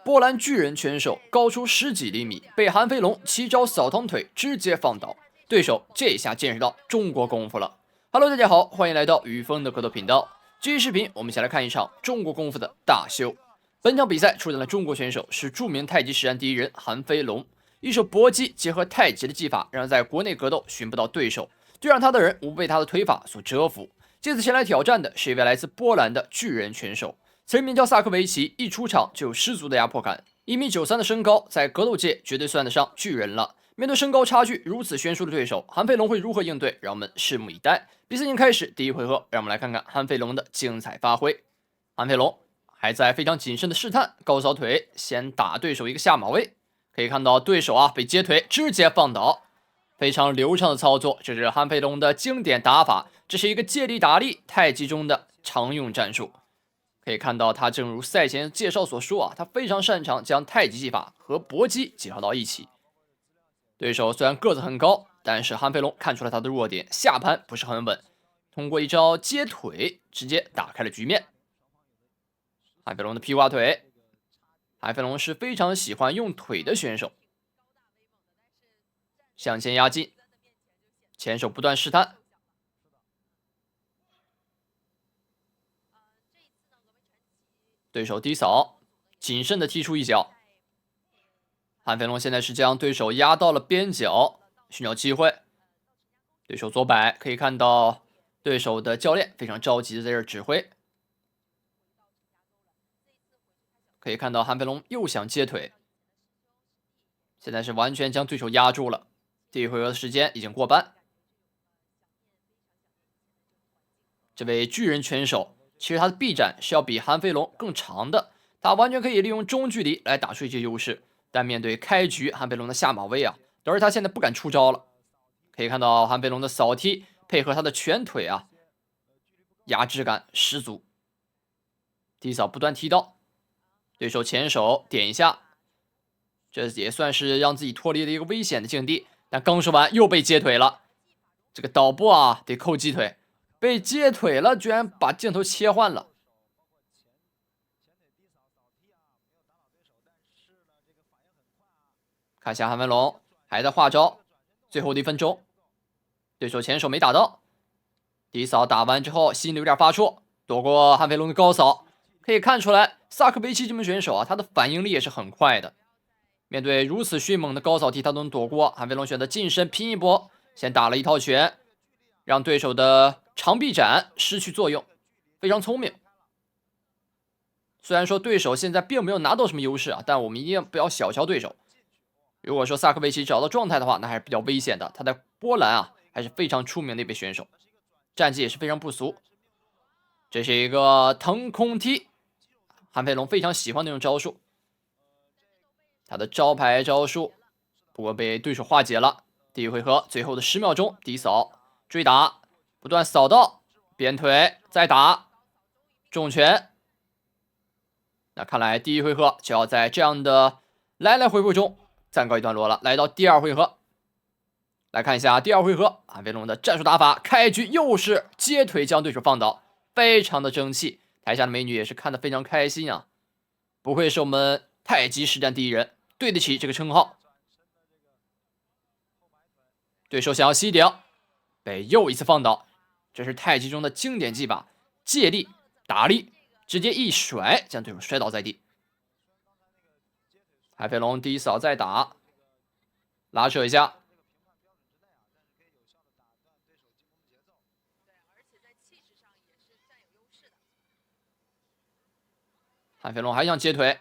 波兰巨人拳手高出10几厘米，被韩飞龙7招扫堂腿直接放倒，对手这下见识到中国功夫了。Hello， 大家好，欢迎来到于峰的格斗频道。这期视频我们先来看一场中国功夫的大秀。本场比赛出战的中国选手是著名太极实战第一人韩飞龙，一手搏击结合太极的技法，让在国内格斗寻不到对手，对上他的人无不被他的推法所折服。这次前来挑战的是一位来自波兰的巨人拳手，此人名叫萨科维奇，一出场就有十足的压迫感，1.93米的身高，在格斗界绝对算得上巨人了。面对身高差距如此悬殊的对手，韩飞龙会如何应对？让我们拭目以待。比赛已经开始，第一回合，让我们来看看韩飞龙的精彩发挥。韩飞龙还在非常谨慎的试探，高扫腿，先打对手一个下马威。可以看到对手被接腿直接放倒，非常流畅的操作，这是韩飞龙的经典打法，这是一个借力打力太极中的常用战术。可以看到他正如赛前介绍所说他非常擅长将太极技法和搏击结合到一起。对手虽然个子很高，但是韩飞龙看出了他的弱点，下盘不是很稳，通过一招接腿直接打开了局面。韩飞龙的劈挂腿，韩飞龙是非常喜欢用腿的选手，向前压进，前手不断试探，对手低扫，谨慎的踢出一脚。韩飞龙现在是将对手压到了边角，寻找机会。对手左摆，可以看到对手的教练非常着急的在这指挥。可以看到韩飞龙又想接腿，现在是完全将对手压住了。第一回合的时间已经过半。这位巨人拳手其实他的臂展是要比韩飞龙更长的，他完全可以利用中距离来打出一些优势。但面对开局韩飞龙的下马威导致他现在不敢出招了。可以看到韩飞龙的扫踢配合他的拳腿压制感十足。低扫不断踢到，对手前手点一下，这也算是让自己脱离了一个危险的境地。但刚说完又被接腿了，这个导播得扣鸡腿，被接腿了，居然把镜头切换了。看下韩飞龙还在化招，最后的1分钟，对手前手没打到，低扫打完之后心里有点发怵，躲过韩飞龙的高扫。可以看出来萨科维奇这名选手他的反应力也是很快的，面对如此迅猛的高扫踢他都能躲过。韩飞龙选择近身拼一波，先打了一套拳，让对手的长臂展失去作用，非常聪明。虽然说对手现在并没有拿到什么优势但我们一定不要小瞧对手。如果说萨科维奇找到状态的话，那还是比较危险的。他在波兰还是非常出名的一位选手，战绩也是非常不俗。这是一个腾空踢，韩飞龙非常喜欢那种招数，他的招牌招数，不过被对手化解了。第一回合最后的10秒钟，低扫追打，不断扫到边腿，再打重拳。那看来第一回合就要在这样的来来回回中暂告一段落了。来到第二回合，来看一下第二回合韩飞龙的战术打法。开局又是接腿将对手放倒，非常的争气。台下的美女也是看得非常开心不愧是我们太极实战第一人，对得起这个称号。对手想要吸顶，被又一次放倒，这是太极中的经典技法，借力打力，直接一甩将对手摔倒在地。韩飞龙低扫再打，拉扯一下，韩飞龙还想接腿，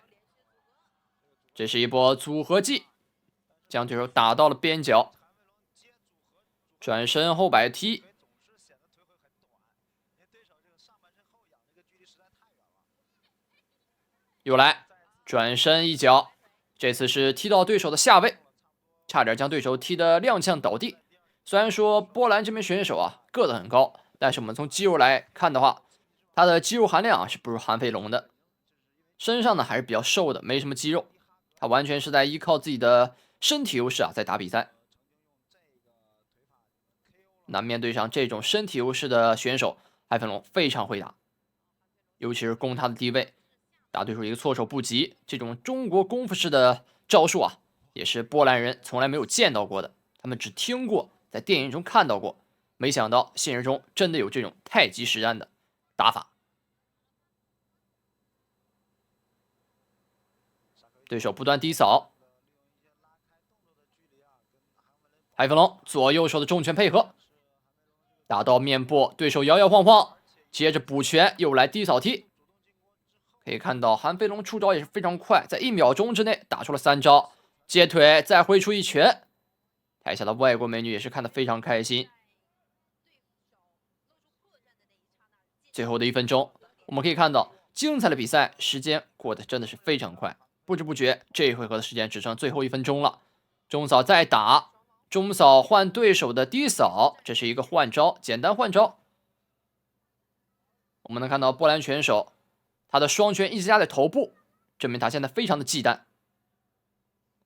这是一波组合技，将对手打到了边角，转身后摆踢，又来转身一脚，这次是踢到对手的下位，差点将对手踢得踉跄倒地。虽然说波兰这名选手个子很高，但是我们从肌肉来看的话，他的肌肉含量是不如韩飞龙的，身上呢还是比较瘦的，没什么肌肉，他完全是在依靠自己的身体优势在打比赛。那面对上这种身体优势的选手，韩飞龙非常会打。尤其是攻他的低位，打对手一个措手不及。这种中国功夫式的招数啊，也是波兰人从来没有见到过的，他们只听过，在电影中看到过，没想到现实中真的有这种太极实战的打法。对手不断低扫，韩飞龙左右手的重拳配合，打到面部，对手摇摇晃晃，接着补拳，又来低扫踢。可以看到韩飞龙出招也是非常快，在1秒钟之内打出了3招，接腿再挥出一拳。台下的外国美女也是看得非常开心。最后的1分钟，我们可以看到精彩的比赛时间过得真的是非常快，不知不觉这一回合的时间只剩最后1分钟了。中扫再打，中扫换对手的低扫，这是一个换招，简单换招。我们能看到波兰拳手他的双拳一直压在头部，证明他现在非常的忌惮，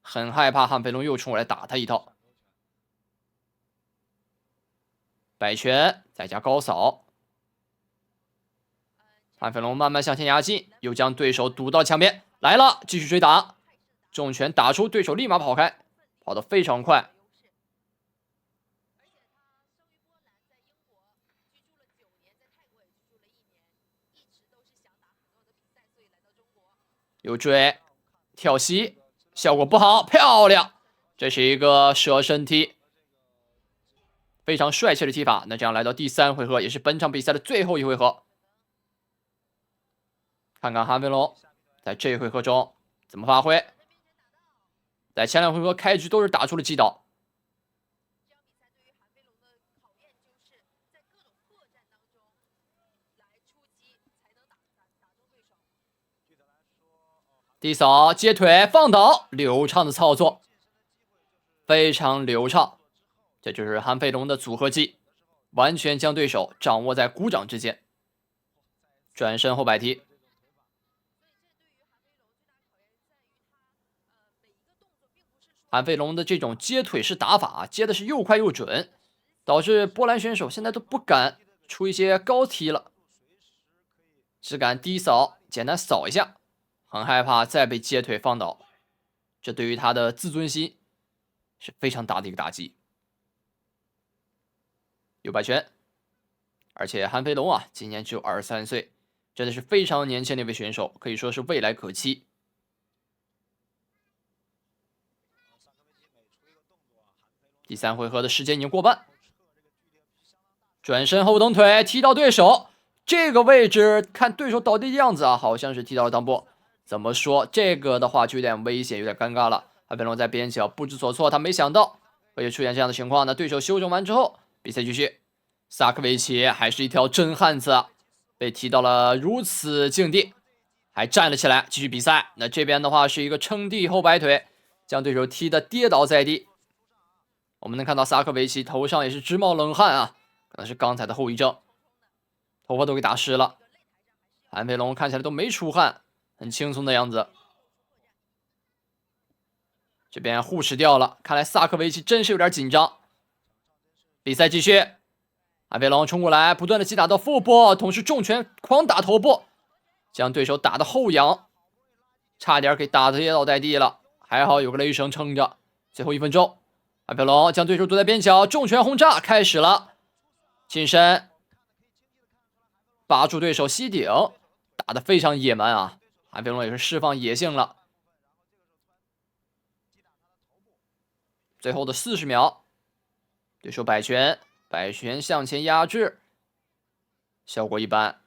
很害怕韩飞龙又冲过来打他一套。摆拳再加高扫，韩飞龙慢慢向前压进，又将对手堵到墙边，来了，继续追打，重拳打出，对手立马跑开，跑得非常快。有追跳膝，效果不好，漂亮，这是一个蛇身踢，非常帅气的踢法。那这样来到第3回合，也是本场比赛的最后1回合，看看韩飞龙在这一回合中怎么发挥。在前2回合开局都是打出了击倒，低扫接腿放倒，流畅的操作，非常流畅。这就是韩飞龙的组合技，完全将对手掌握在股掌之间。转身后摆踢，韩飞龙的这种接腿式打法接的是又快又准，导致波兰选手现在都不敢出一些高踢了，只敢低扫，简单扫一下，很害怕再被接腿放倒，这对于他的自尊心是非常大的一个打击。右摆拳，而且韩飞龙啊，今年只有23岁，真的是非常年轻的一位选手，可以说是未来可期。第3回合的时间已经过半，转身后蹬腿踢到对手，这个位置看对手倒地的样子啊，好像是踢到了裆部。怎么说这个的话就有点危险，有点尴尬了。韩飞龙在边角不知所措，他没想到会出现这样的情况呢。对手修正完之后，比赛继续。萨科维奇还是一条真汉子啊，被踢到了如此境地，还站了起来继续比赛。那这边的话是一个撑地后摆腿，将对手踢得跌倒在地。我们能看到萨科维奇头上也是直冒冷汗啊，可能是刚才的后遗症，头发都给打湿了。韩飞龙看起来都没出汗，很轻松的样子。这边护持掉了，看来萨科维奇真是有点紧张。比赛继续，韩飞龙冲过来，不断的击打到腹部，同时重拳狂打头部，将对手打得后仰，差点给打跌倒在地了，还好有个雷绳撑着。最后1分钟，韩飞龙将对手堵在边角，重拳轰炸开始了，近身扒住对手膝顶，打得非常野蛮啊！韩飞龙也是释放野性了。最后的40秒，对手摆拳，摆拳向前压制，效果一般。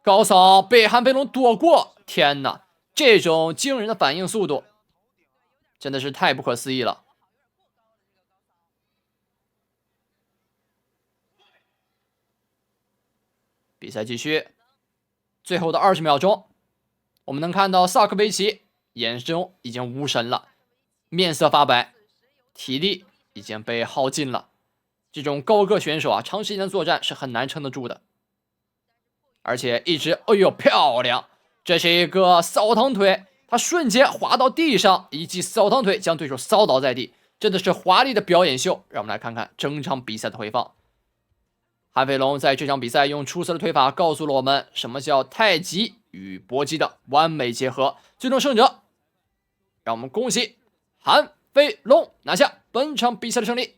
高扫被韩飞龙躲过，天哪，这种惊人的反应速度真的是太不可思议了。比赛继续，最后的20秒钟，我们能看到萨科维奇眼中已经无神了，面色发白，体力已经被耗尽了。这种高个选手啊，长时间的作战是很难撑得住的。而且一直，哎呦，漂亮！这是一个扫堂腿，他瞬间滑到地上，一记扫堂腿将对手扫倒在地，真的是华丽的表演秀。让我们来看看整场比赛的回放。韩飞龙在这场比赛用出色的推法告诉了我们什么叫太极与搏击的完美结合，最终胜者让我们恭喜韩飞龙拿下本场比赛的胜利。